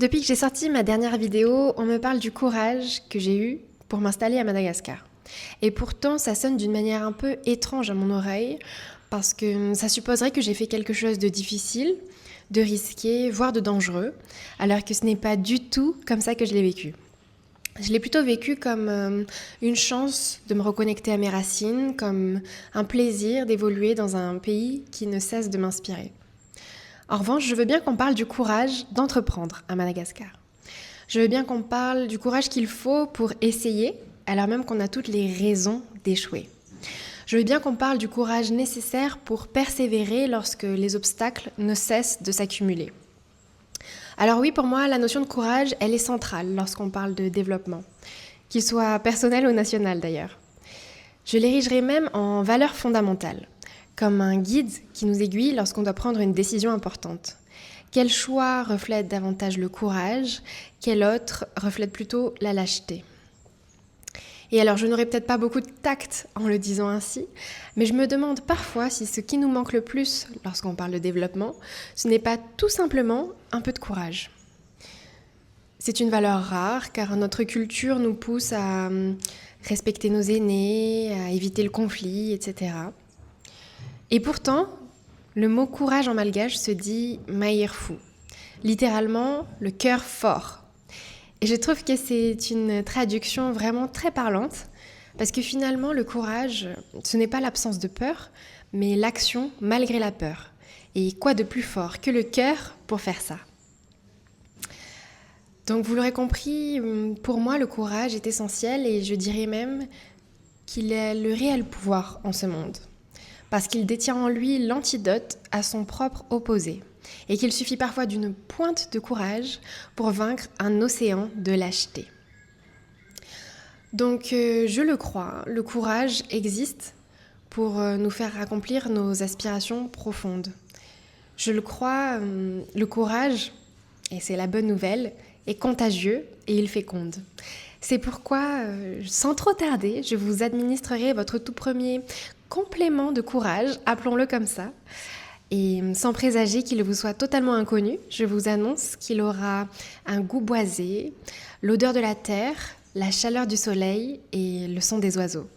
Depuis que j'ai sorti ma dernière vidéo, on me parle du courage que j'ai eu pour m'installer à Madagascar. Et pourtant, ça sonne d'une manière un peu étrange à mon oreille, parce que ça supposerait que j'ai fait quelque chose de difficile, de risqué, voire de dangereux, alors que ce n'est pas du tout comme ça que je l'ai vécu. Je l'ai plutôt vécu comme une chance de me reconnecter à mes racines, comme un plaisir d'évoluer dans un pays qui ne cesse de m'inspirer. En revanche, je veux bien qu'on parle du courage d'entreprendre à Madagascar. Je veux bien qu'on parle du courage qu'il faut pour essayer, alors même qu'on a toutes les raisons d'échouer. Je veux bien qu'on parle du courage nécessaire pour persévérer lorsque les obstacles ne cessent de s'accumuler. Alors oui, pour moi, la notion de courage, elle est centrale lorsqu'on parle de développement, qu'il soit personnel ou national d'ailleurs. Je l'érigerai même en valeur fondamentale, comme un guide qui nous aiguille lorsqu'on doit prendre une décision importante. Quel choix reflète davantage le courage, quel autre reflète plutôt la lâcheté? Et alors, je n'aurai peut-être pas beaucoup de tact en le disant ainsi, mais je me demande parfois si ce qui nous manque le plus lorsqu'on parle de développement, ce n'est pas tout simplement un peu de courage. C'est une valeur rare car notre culture nous pousse à respecter nos aînés, à éviter le conflit, etc. Et pourtant, le mot courage en malgache se dit maïrfou, littéralement le cœur fort. Et je trouve que c'est une traduction vraiment très parlante, parce que finalement, le courage, ce n'est pas l'absence de peur, mais l'action malgré la peur. Et quoi de plus fort que le cœur pour faire ça? Donc vous l'aurez compris, pour moi, le courage est essentiel et je dirais même qu'il a le réel pouvoir en ce monde. Parce qu'il détient en lui l'antidote à son propre opposé, et qu'il suffit parfois d'une pointe de courage pour vaincre un océan de lâcheté. Donc je le crois, le courage existe pour nous faire accomplir nos aspirations profondes. Je le crois, le courage, et c'est la bonne nouvelle, est contagieux et il féconde. C'est pourquoi, sans trop tarder, je vous administrerai votre tout premier complément de courage, appelons-le comme ça. Et sans présager qu'il vous soit totalement inconnu, je vous annonce qu'il aura un goût boisé, l'odeur de la terre, la chaleur du soleil et le son des oiseaux.